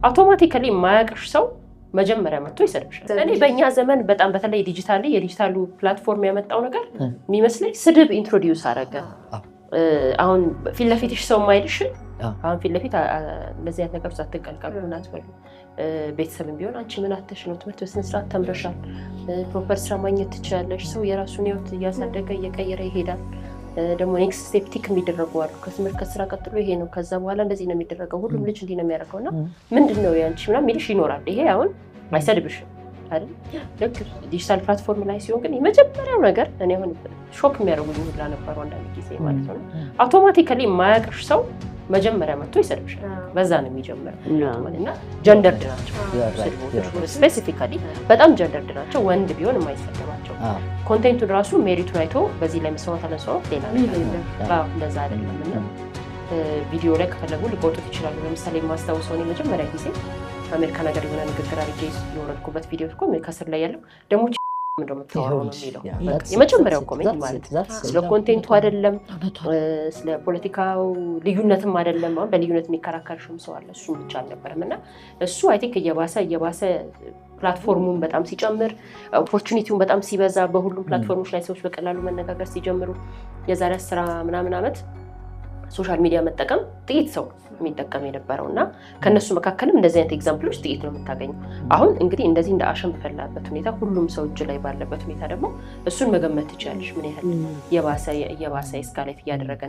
አውቶማቲካሊ ማያቀሽ ሰው መጀመሪያ መጥቶ ይሰድብሻል። እኔ በእኛ ዘመን በጣም በተለይ የዲጂታሉ ፕላትፎርም ያመጣው ነገር የሚመስለኝ ስድብ ኢንትሮዲዩስ አደረገ። አሁን ፊት ለፊትሽ ሰው ማይልሽ አሁን ፊት ለፊት እንደዚህ አይነት ነገር ሳትቀልቀሉ እናትበሉ ቤተሰብም ቢሆን አንቺ ምን አተሽ ነው ትምህርት በስነ ስርዓት ተምረሻል ፕሮፐር ስራ ማግኘት ትችላለሽ። ሰው የራሱን ህይወት እያሳደገ እየቀየረ ይሄዳል። ደግሞ ኔክስት ስቴፕ ቲክ የሚደረጉ አሉ። ከትምህርት ከስራ ቀጥሎ ይሄ ነው፣ ከዛ በኋላ እንደዚህ ነው የሚደረገው፣ ሁሉም ልጅ እንዲህ ነው የሚያደርገውና ምንድነው ያንቺ ምናምን የሚልሽ ይኖራል። ይሄ አሁን አይሰድብሽም አይደል? ልክ ዲጂታል ፕላትፎርም ላይ ሲሆን ግን የመጀመሪያው ነገር እኔ አሁን ሾክ የሚያደርጉኝ ሁላ ነበሩ አንዳንድ ጊዜ ማለት ነው። አውቶማቲካሊ የማያውቅሽ ሰው መጀመሪያ መጥቶ ይሰድብሻል። በዛ ነው የሚጀምረው እና ጀንደርድ ናቸው ስፔሲፊካሊ በጣም ጀንደርድ ናቸው። ወንድ ቢሆን የማይሰደባቸው ኮንቴንቱን ራሱ ሜሪቱን አይቶ በዚህ ላይ መስዋዕት አለሰው ሌላ እንደዛ አይደለም እና ቪዲዮ ላይ ከፈለጉ ሊቆጡት ይችላሉ። ለምሳሌ የማስታውሰው እኔ መጀመሪያ ጊዜ አሜሪካ ነገር የሆነ ንግግር አድርጌ የወረድኩበት ቪዲዮ እኮ ከስር ላይ ያለው ደግሞ እንደምታወራው ነው የሚለው የመጀመሪያው ኮሜንት ማለት ነው። ስለ ኮንቴንቱ አይደለም፣ ስለ ፖለቲካው ልዩነትም አይደለም። አሁን በልዩነት የሚከራከርሽም ሰው አለ፣ እሱ ብቻ አልነበረም እና እሱ አይ ቲንክ እየባሰ ፕላትፎርሙን በጣም ሲጨምር ኦፖርቹኒቲውን በጣም ሲበዛ በሁሉም ፕላትፎርሞች ላይ ሰዎች በቀላሉ መነጋገር ሲጀምሩ የዛሬ 10 ምናምን ዓመት ሶሻል ሚዲያ መጠቀም ጥቂት ሰው የሚጠቀም የነበረውና ከነሱ መካከልም እንደዚህ አይነት ኤግዛምፕሎች ጥቂት ነው የምታገኘው። አሁን እንግዲህ እንደዚህ እንደ አሸን በፈላበት ሁኔታ ሁሉም ሰው እጅ ላይ ባለበት ሁኔታ ደግሞ እሱን መገመት ትችላለሽ ምን ያህል የባሰ ኤስካሌት እያደረገ